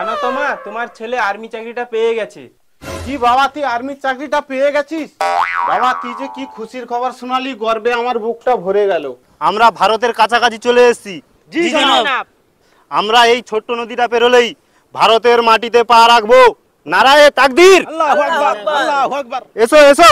জানো তো মা, তোমার ছেলে আর্মি চাকরিটা পেয়ে গেছে। কি বাবা, তুই আর্মির চাকরিটা পেয়ে গেছিস? বাবা তুই যে কি খুশির খবর শোনালি, গর্বে আমার বুকটা ভরে গেল। আমরা ভারতের কাছাকাছি চলে এসেছি। জি জনাব। আমরা এই ছোট্ট নদীটা পেরোলেই ভারতের মাটিতে পা রাখবো। নারায়ে তাকবীর, আল্লাহু আকবার, আল্লাহু আকবার। এসো এসো।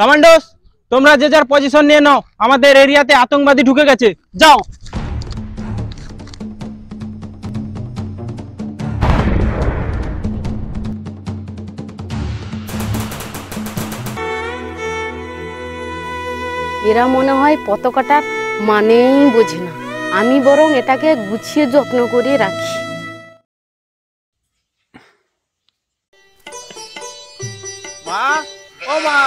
কমান্ডোস, তোমরা যে যার পজিশন নিয়ে নাও, আমাদের এরিয়াতে আতঙ্কবাদী ঢুকে গেছে, যাও। এরা মনে হয় পতাকাটার মানেই বোঝে না। আমি বরং এটাকে গুছিয়ে যত্ন করে রাখি। মা, ও মা,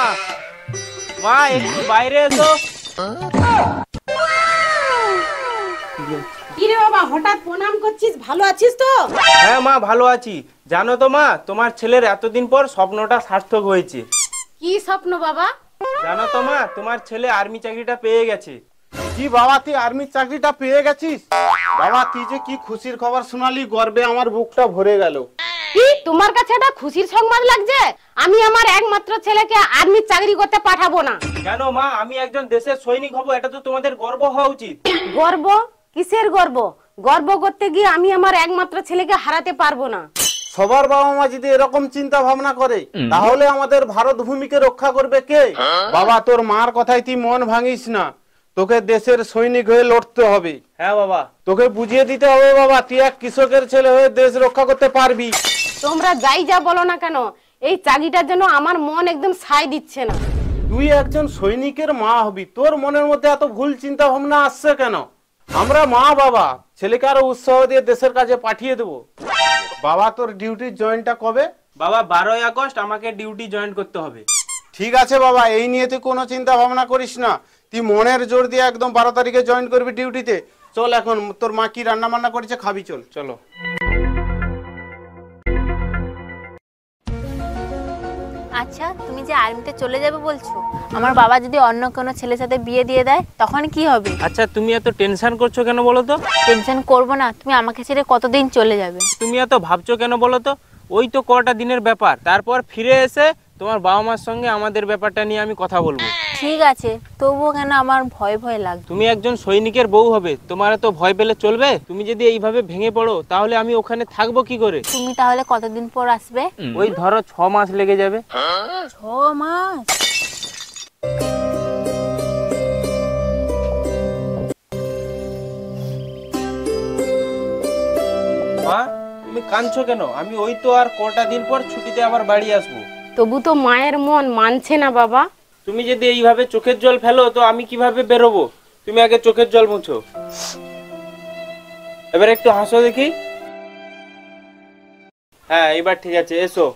মা একটু বাইরে এসো। কিরে বাবা, হঠাৎ প্রণাম করছিস? ভালো আছিস তো? হ্যাঁ মা, ভালো আছি। জানো তো মা, তোমার ছেলের এতদিন পর স্বপ্নটা সার্থক হয়েছে। কি স্বপ্ন বাবা? জানো তো মা, তোমার ছেলে আর্মি চাকরিটা পেয়ে গেছে। কি বাবা, তুই আর্মির চাকরিটা পেয়ে গেছিস? বাবা তুই যে কি খুশির খবর শোনালি, গর্বে আমার বুকটা ভরে গেল। কি তোমার কাছে এটা খুশির সংবাদ লাগছে? আমি আমার একমাত্র ছেলেকে আর্মির চাকরি করতে পাঠাবো না। কেন মা, আমি একজন দেশের সৈনিক হব, এটা তো তোমাদের গর্ব হওয়া উচিত। গর্ব? কিসের গর্ব? গর্ব করতে গিয়ে আমি আমার একমাত্র ছেলেকে হারাতে পারবো না। সবার বাবা মা যদি এরকম চিন্তা ভাবনা করে, তাহলে আমাদের ভারত ভূমিকে রক্ষা করবে কে? বাবা তোর মার কথায় তুই মন ভাঙিস না, তোকে দেশের সৈনিক হয়ে লড়তে হবে। হ্যাঁ বাবা, তোকে বুঝিয়ে দিতে হবে বাবা, তুই এক কৃষকের ছেলে হয়ে দেশ রক্ষা করতে পারবি। তোমরা যাই যা বলো না কেন, এই চাকরিটার জন্য আমার মন একদম সায় দিচ্ছে না। তুই একজন সৈনিকের মা হবি, তোর মনের মধ্যে এত ভুল চিন্তা ভাবনা আসছে কেন? আমরা মা বাবা, ছেলেকে আরো উৎসাহ দিয়ে দেশের কাজে পাঠিয়ে দেবো। বাবা তোর ডিউটি জয়েনটা কবে? বাবা 12ই আগস্ট আমাকে ডিউটি জয়েন করতে হবে। ঠিক আছে বাবা, এই নিয়ে তুই কোনো চিন্তা ভাবনা করিস না, তুই মনের জোর দিয়ে একদম 12 তারিখে জয়েন করবি ডিউটিতে। চল এখন তোর মা কি রান্না বান্না করেছে খাবি, চল। চলো। আচ্ছা, তুমি যে আর্মিতে চলে যাবে বলছো, আমার বাবা যদি অন্য কোনো ছেলের সাথে বিয়ে দিয়ে দেয় তখন কি হবে? আচ্ছা, তুমি এত টেনশন করছো কেন বলো তো? টেনশন করবো না, তুমি আমাকে ছেড়ে কতদিন চলে যাবে? তুমি এত ভাবছো কেন বলো তো? ওই তো কটা দিনের ব্যাপার, তারপর ফিরে এসে তোমার বাবা মার সঙ্গে আমাদের ব্যাপারটা নিয়ে আমি কথা বলবো। ঠিক আছে, তবুও কেন আমার ভয় ভয় লাগছে। তুমি একজন সৈনিকের বউ হবে, তোমার এত ভয় পেলে চলবে? তুমি যদি এইভাবে ভেঙে পড়ো তাহলে আমি ওখানে থাকবো কি করে? তুমি তাহলে কতদিন পর আসবে? ওই ধরো 6 মাস লেগে যাবে। 6 মাস? মা, তুমি কাঁদছো কেন? আমি ওই তো আর কটা দিন পর ছুটিতে আবার বাড়ি আসবো। তবু তো মায়ের মন মানছে না বাবা। তুমি যদি এইভাবে চোখের জল ফেলো তো আমি কিভাবে বেরোবো? তুমি আগে চোখের জল মুছো। এবার একটু হাসো দেখি। হ্যাঁ, এবার ঠিক আছে, এসো।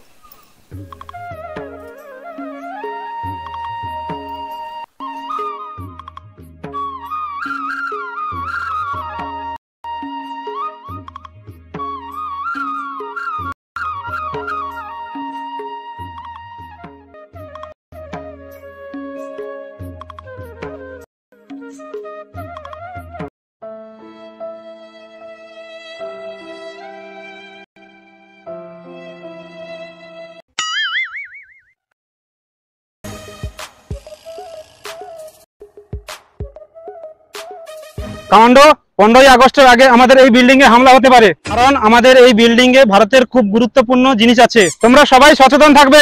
কমান্ডো, 15ই আগস্টের আগে আমাদের এই বিল্ডিং এ হামলা হতে পারে, কারণ আমাদের এই বিল্ডিং এ ভারতের খুব গুরুত্বপূর্ণ জিনিস আছে। তোমরা সবাই সচেতন থাকবে।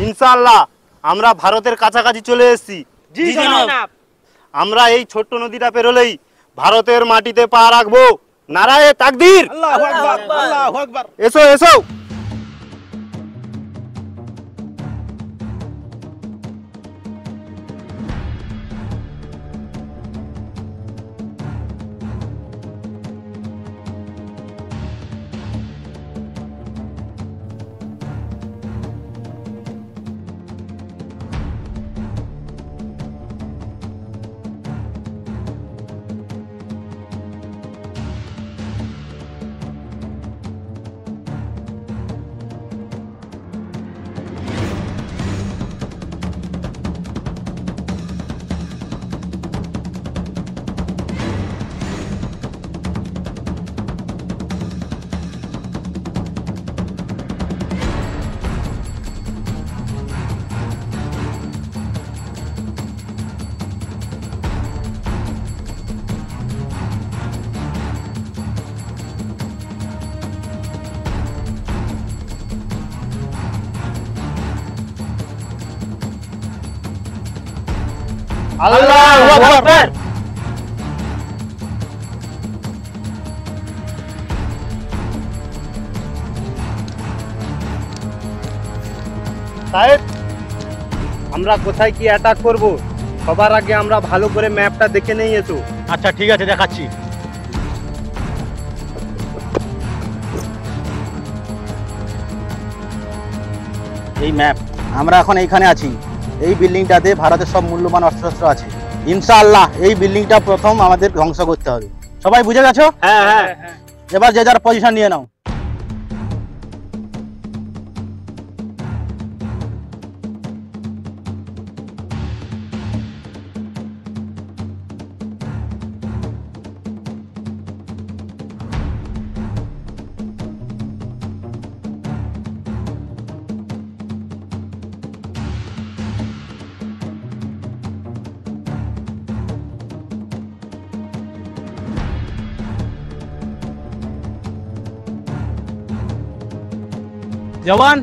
ইনশাআল্লাহ আমরা ভারতের কাছাকাছি চলে এসেছি। জি জনাব। আমরা এই ছোট্ট নদীটা পেরোলেই ভারতের মাটিতে পা রাখবো। নারায়ে তাকবীর, আল্লাহু আকবার, আল্লাহু আকবার। এসো এসো। আল্লাহু আকবার। সাহেব, আমরা কোথায় কি অ্যাটাক করব সবার আগে আমরা ভালো করে ম্যাপটা দেখে নেই এসো। আচ্ছা ঠিক আছে, দেখাচ্ছি। এই ম্যাপ, আমরা এখন এইখানে আছি। এই বিল্ডিংটাতে ভারতের সব মূল্যবান অস্ত্র আছে। ইনশাআল্লাহ এই বিল্ডিংটা প্রথম আমাদের ধ্বংস করতে হবে। সবাই বুঝে গেছো? হ্যাঁ হ্যাঁ। এবার যে যার পজিশন নিয়ে নাও। জওয়ান,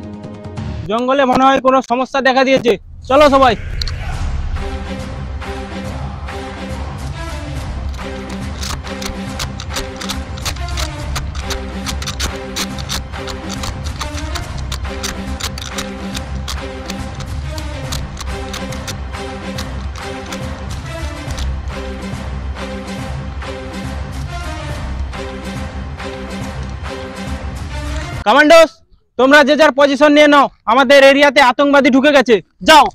জঙ্গলে মনে হয় কোনো সমস্যা দেখা দিয়েছে, চলো সবাই। কমান্ডোস, তোমরা যে যার পজিশন নিয়ে নাও। আমাদের এরিয়াতে আতঙ্কবাদী ঢুকে গেছে, যাও।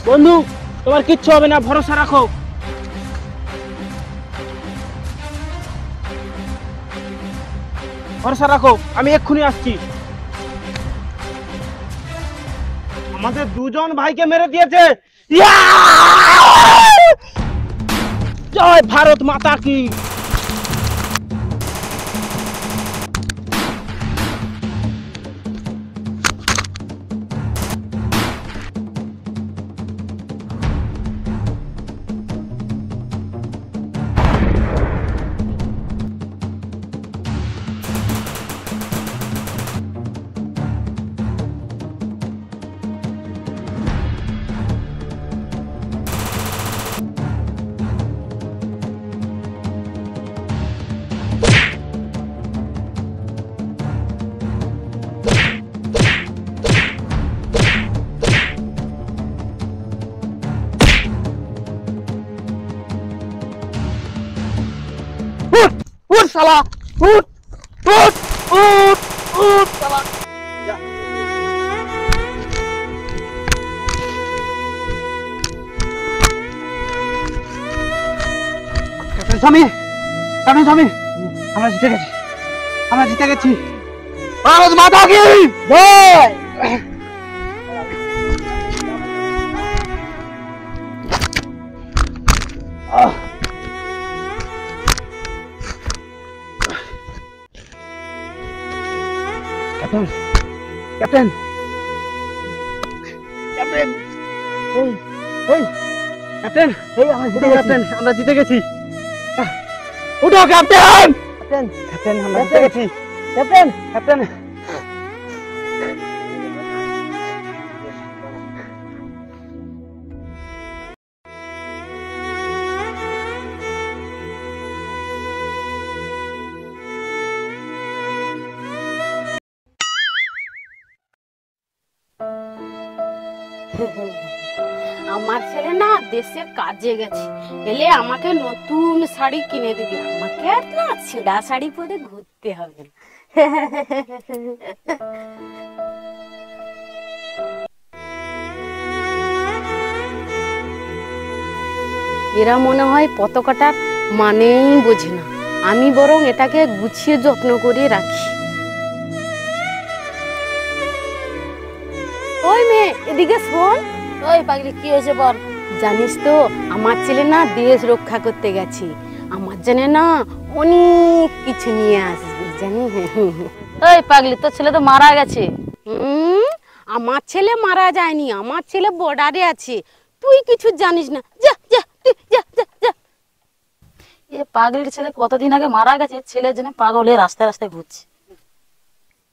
বন্ধু, তোমার কিচ্ছু হবে না, ভরসা রাখো। ভরসা রাখো, আমি এক্ষুনি আসছি। আমাদের দুজন ভাইকে মেরে দিয়েছে। জয় ভারত মাতা কি। উঠ শালা, উঠ উঠ উঠ উঠ শালা। ক্যাপ্টেন স্বামী, ক্যাপ্টেন স্বামী, আমরা জিতে গেছি, আমরা জিতে গেছি। ভারত মাতা কি জয়। ক্যাপ্টেন, ক্যাপ্টেন, ক্যাপ্টেন, এই এই ক্যাপ্টেন, এই আমরা জিতে গেছি, ক্যাপ্টেন, আমরা জিতে গেছি। উঠো ক্যাপ্টেন, ক্যাপ্টেন, ক্যাপ্টেন, আমরা জিতে গেছি, ক্যাপ্টেন, ক্যাপ্টেন। আমার ছেলে না দেশে কাজে গেছে, এলে আমাকে নতুন শাড়ি কিনে দিবি। আমাকে আর না ছেঁড়া শাড়ি পরে ঘুরতে হবে না। এরা মনে হয় পতাকাটার মানেই বোঝে না, আমি বরং এটাকে গুছিয়ে যত্ন করে রাখি। ওই মেয়ে, এদিকে শোন। ওই পাগলি, কি হয়েছে বল। জানিস তো আমার ছেলে না দেশ রক্ষা করতে গেছে, আমার জন্য না অনেক কিছু নিয়ে আসবে জানিস। ওই পাগলি, তোর ছেলে তো মারা গেছে। আমার ছেলে মারা যায়নি, আমার ছেলে বর্ডারে আছে, তুই কিছু জানিস না। যা যা তুই যা যা যা। এ পাগলির ছেলে কতদিন আগে মারা গেছে, ছেলের জন্য পাগল হয়ে রাস্তায় রাস্তায় ঘুরছে।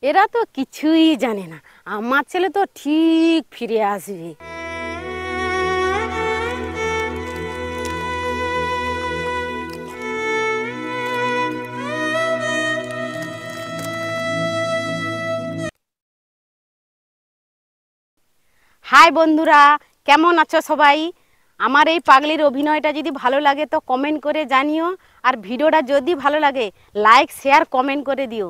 এরা তো কিছুই জানে না, আমার ছেলে তো ঠিক ফিরে আসবে। হাই বন্ধুরা, কেমন আছো সবাই? আমার এই পাগলির অভিনয়টা যদি ভালো লাগে তো কমেন্ট করে জানিও, আর ভিডিওটা যদি ভালো লাগে লাইক শেয়ার কমেন্ট করে দিও।